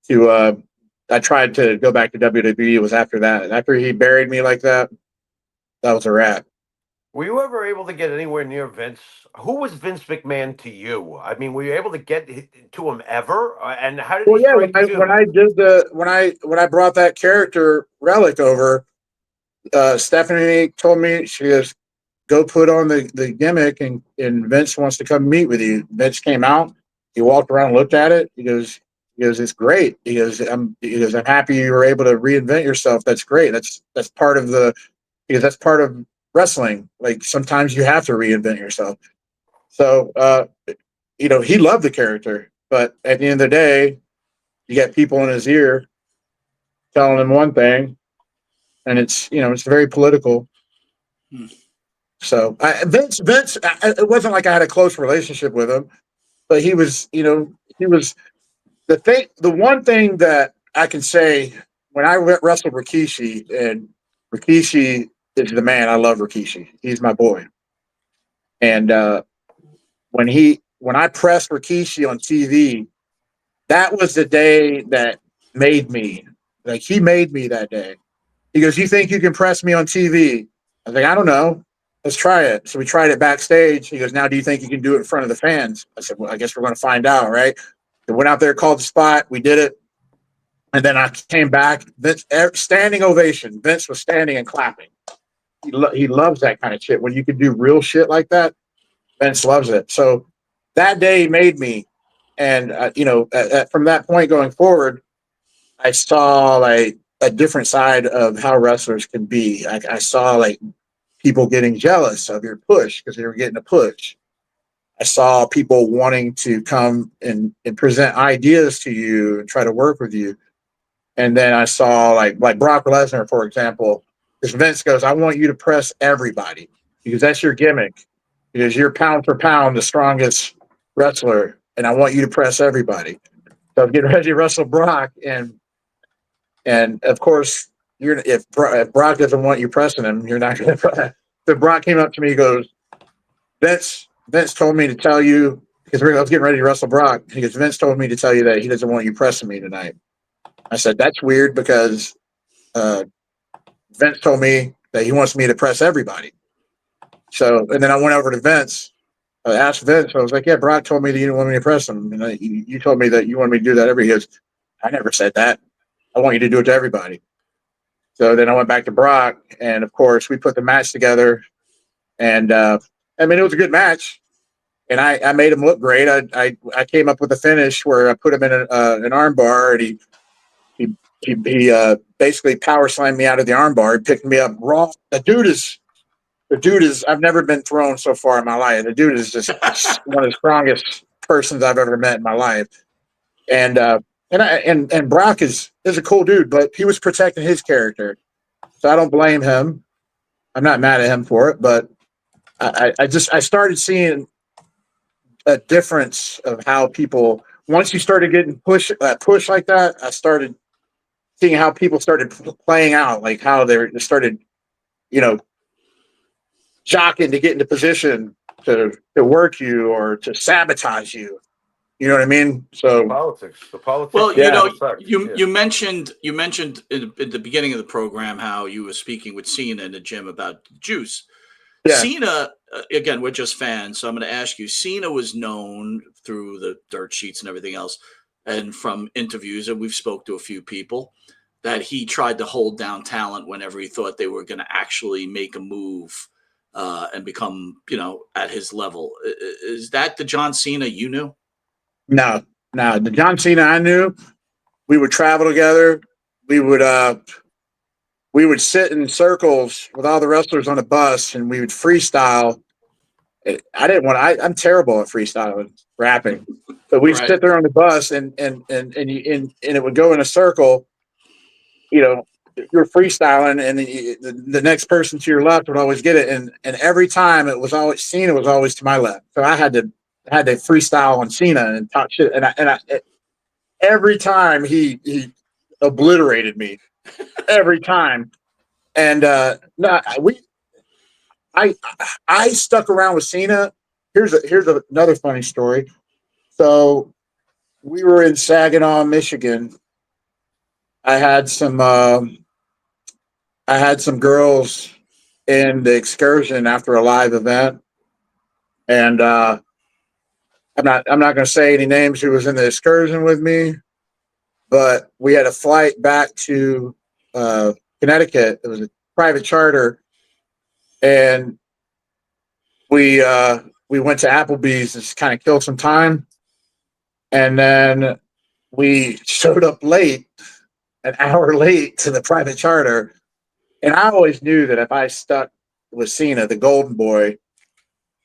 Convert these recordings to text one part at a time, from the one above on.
I tried to go back to WWE. It was after that. And after he buried me like that, that was a wrap. Were you ever able to get anywhere near Vince? Who was Vince McMahon to you? I mean, were you able to get to him ever? And how did he Well, yeah, strike when you? I did the when I brought that character Relic over, Stephanie told me, she goes, go put on the gimmick, and Vince wants to come meet with you. Vince came out, he walked around, looked at it. He goes, it's great. He goes, I'm happy you were able to reinvent yourself. That's great. That's part of the because that's part of wrestling. Like sometimes you have to reinvent yourself. So he loved the character, but at the end of the day, you get people in his ear telling him one thing, and it's very political. Hmm. So Vince, it wasn't like I had a close relationship with him, but he was the thing. The one thing that I can say when I wrestled Rikishi, and Rikishi is the man. I love Rikishi. He's my boy. And when I pressed Rikishi on TV, that was the day that made me. Like he made me that day. He goes, "You think you can press me on TV?" I was like, "I don't know. Let's try it." So we tried it backstage. He goes, "Now, do you think you can do it in front of the fans?" I said, "Well, I guess we're going to find out, right?" I went out there, called the spot. We did it. And then I came back. Vince, standing ovation. Vince was standing and clapping. He loves that kind of shit. When you can do real shit like that, Vince loves it. So that day made me. And, from that point going forward, I saw like a different side of how wrestlers can be. I saw like people getting jealous of your push because they were getting a push. I saw people wanting to come and present ideas to you and try to work with you. And then I saw like Brock Lesnar, for example, because Vince goes, I want you to press everybody because that's your gimmick. Because you're pound for pound the strongest wrestler, and I want you to press everybody. So I'm getting ready to wrestle Brock, and of course, if Brock doesn't want you pressing him, you're not going to. So Brock came up to me, he goes, Vince told me to tell you because I was getting ready to wrestle Brock. He goes, Vince told me to tell you that he doesn't want you pressing me tonight. I said, that's weird because uh, Vince told me that he wants me to press everybody. So, and then I went over to Vince. I asked Vince. I was like, yeah, Brock told me that you didn't want me to press him. And you told me that you want me to do that every. He goes, I never said that. I want you to do it to everybody. So then I went back to Brock, and of course we put the match together. And I mean, it was a good match, and I made him look great. I came up with a finish where I put him in an arm bar, and he basically power slammed me out of the arm bar. He picked me up raw. The dude is. I've never been thrown so far in my life. The dude is just one of the strongest persons I've ever met in my life. And and Brock is a cool dude, but he was protecting his character, so I don't blame him. I'm not mad at him for it, but I started seeing a difference of how people once you started getting push like that. I started seeing how people started playing out, like how they started, you know, jockeying to get into position to work you or to sabotage you. You know what I mean? So The politics Well, can you have know, effect. you Yeah. you mentioned in the beginning of the program how you were speaking with Cena in the gym about juice. yeah, Cena, again, we're just fans, so I'm going to ask you. Cena was known through the dirt sheets and everything else, and from interviews, and we've spoke to a few people that he tried to hold down talent whenever he thought they were going to actually make a move and become, at his level. Is that the John Cena you knew? no, no. The John Cena I knew, we would travel together. We would uh we would sit in circles with all the wrestlers on a bus, and we would freestyle. I didn't want. I'm terrible at freestyling, rapping. But we'd Right. sit there on the bus, and it would go in a circle. You know, you're freestyling, and the next person to your left would always get it, and every time it was always Cena was always to my left, so I had to freestyle on Cena and talk shit, every time he obliterated me every time, and no, I I stuck around with Cena. Here's another funny story. So we were in Saginaw, Michigan, I had some girls in the excursion after a live event, and I'm not going to say any names who was in the excursion with me, but we had a flight back to uh, Connecticut. It was a private charter, and we went to Applebee's and just kind of killed some time, and then we showed up late, an hour late to the private charter. And I always knew that if I stuck with Cena, the Golden Boy,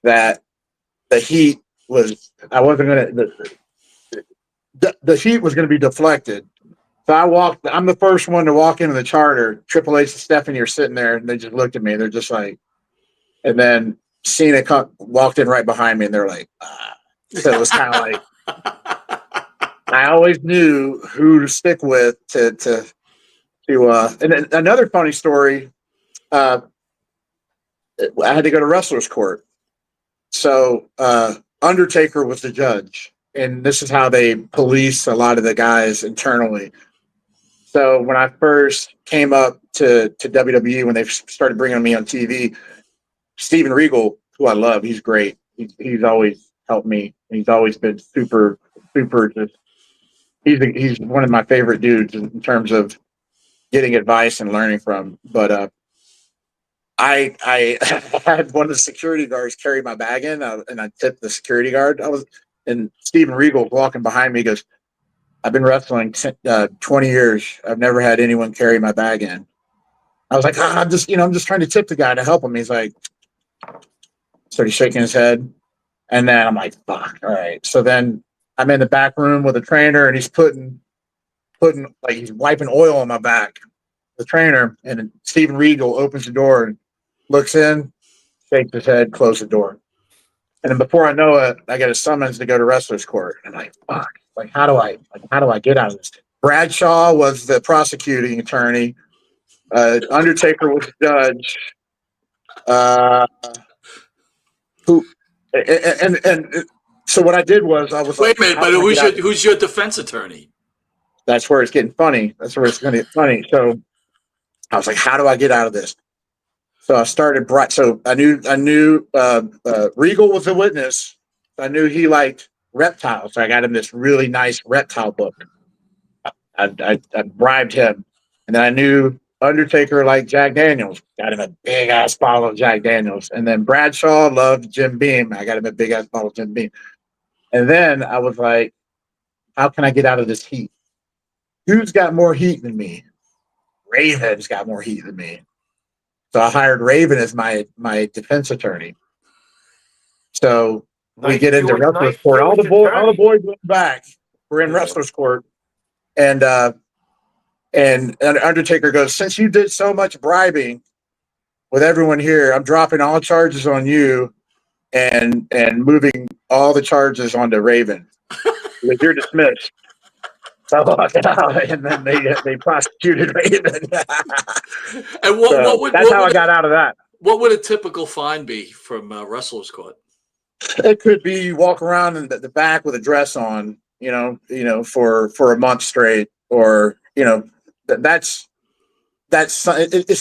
that the heat was I wasn't gonna the heat was gonna be deflected. So I'm the first one to walk into the charter. Triple H and Stephanie are sitting there and they just looked at me. They're just like, and then Cena walked in right behind me and they're like, ah. So it was kind of like I always knew who to stick with and then another funny story, I had to go to wrestler's court. So Undertaker was the judge, and this is how they police a lot of the guys internally. So when I first came up to WWE, when they started bringing me on TV, Steven Regal, who I love, he's great. He's always helped me. He's always been super, super. Just he's one of my favorite dudes in terms of getting advice and learning from. But I had one of the security guards carry my bag in, and I tipped the security guard. And Steven Regal walking behind me goes, "I've been wrestling 20 years. I've never had anyone carry my bag in." I was like, I'm just trying to tip the guy to help him. He's like, started shaking his head, and then I'm like, fuck, all right. So then I'm in the back room with a trainer, and he's putting like he's wiping oil on my back. The trainer, and Steven Regal opens the door and looks in, shakes his head, closes the door. And then before I know it, I get a summons to go to wrestler's court. And I'm like, fuck, how do I get out of this? Bradshaw was the prosecuting attorney. Undertaker was the judge. Who and so what I did was I was Wait like, a minute, but who's your defense attorney? That's where it's getting funny. That's where it's going to get funny. So I was like, how do I get out of this? So I started bright. So I knew Regal was a witness. I knew he liked reptiles. So I got him this really nice reptile book. I bribed him, and then I knew Undertaker liked Jack Daniels. Got him a big ass bottle of Jack Daniels, and then Bradshaw loved Jim Beam. I got him a big ass bottle of Jim Beam, and then I was like, how can I get out of this heat? Who's got more heat than me? Raven's got more heat than me. So I hired Raven as my defense attorney. So we get into wrestler's court. All the boys went back. We're in wrestler's court, and Undertaker goes, "Since you did so much bribing with everyone here, I'm dropping all charges on you, and moving all the charges onto Raven. Because you're dismissed." So I walked out, and then they prosecuted Raven. And that's how I got out of that. What would a typical fine be from wrestler's court? It could be you walk around in the back with a dress on, for a month straight, or it's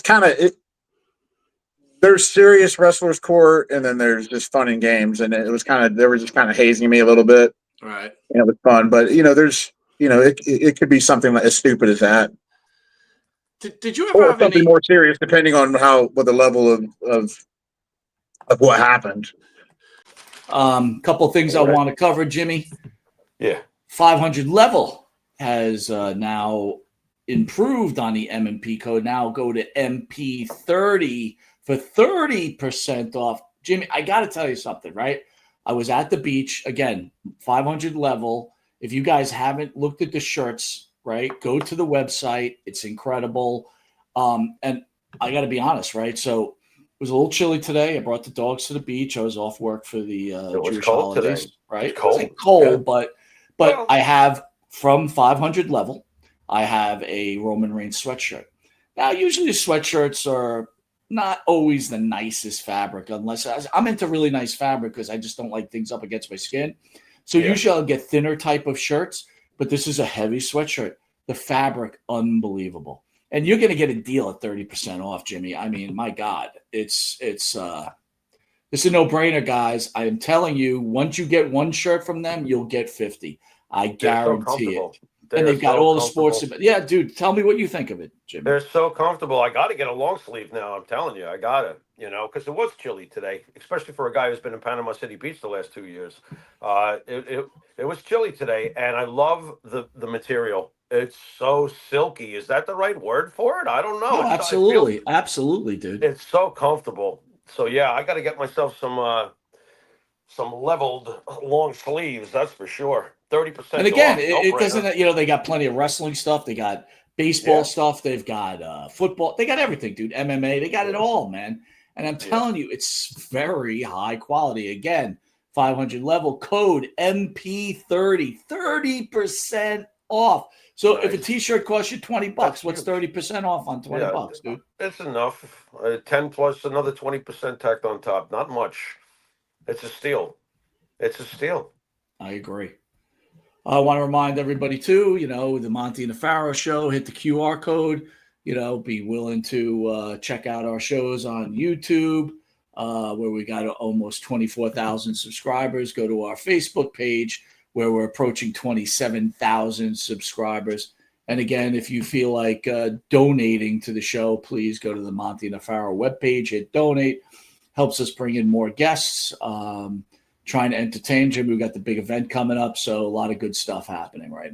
kind of there's serious wrestlers court, and then there's just fun and games, and it was they were just kind of hazing me a little bit, right? And it was fun, but there's it could be something like as stupid as that. Did you ever have something more serious, depending on what the level of what happened? Couple things I want to cover, Jimmy. Yeah. 500 level has now improved on the M&P code. Now go to MP30 for 30% off. Jimmy, I got to tell you something, right? I was at the beach, again, 500 level. If you guys haven't looked at the shirts, right, go to the website. It's incredible. And I got to be honest, right? So it was a little chilly today. I brought the dogs to the beach. I was off work for the Jewish holidays, today. right? It was cold, yeah. but I have from 500 level, I have a Roman Reigns sweatshirt. Now, usually sweatshirts are not always the nicest fabric, unless I'm into really nice fabric because I just don't like things up against my skin. So usually I'll get thinner type of shirts, but this is a heavy sweatshirt. The fabric, unbelievable. And you're going to get a deal at 30% off, Jimmy. I mean, my God, it's a no-brainer, guys. I am telling you, once you get one shirt from them, you'll get 50. I They're so guarantee it. comfortable. And they've got so all the comfortable. sports. Yeah, dude, tell me what you think of it, Jimmy. They're so comfortable. I got to get a long sleeve now. I'm telling you, I got to, because it was chilly today, especially for a guy who's been in Panama City Beach the last 2 years. It was chilly today, and I love the material. It's so silky. Is that the right word for it? I don't know. No, absolutely, absolutely, dude. It's so comfortable. So yeah, I got to get myself some leveled long sleeves. That's for sure. 30%. And again, off, it doesn't. They got plenty of wrestling stuff. They got baseball stuff. They've got football. They got everything, dude. MMA. They got it all, man. And I'm telling you, it's very high quality. Again, 500 level code MP30, 30% off. So if a T-shirt costs you $20, what's 30% off on $20, dude? It's enough. 10 plus another 20% tacked on top. Not much. It's a steal. It's a steal. I agree. I want to remind everybody too, the Monte and the Pharaoh show, hit the QR code, be willing to check out our shows on YouTube, where we got almost 24,000 subscribers. Go to our Facebook page where we're approaching 27,000 subscribers. And again, if you feel like donating to the show, please go to the Monte and the Pharaoh webpage, hit donate. Helps us bring in more guests. Trying to entertain Jim. We've got the big event coming up, so a lot of good stuff happening right now.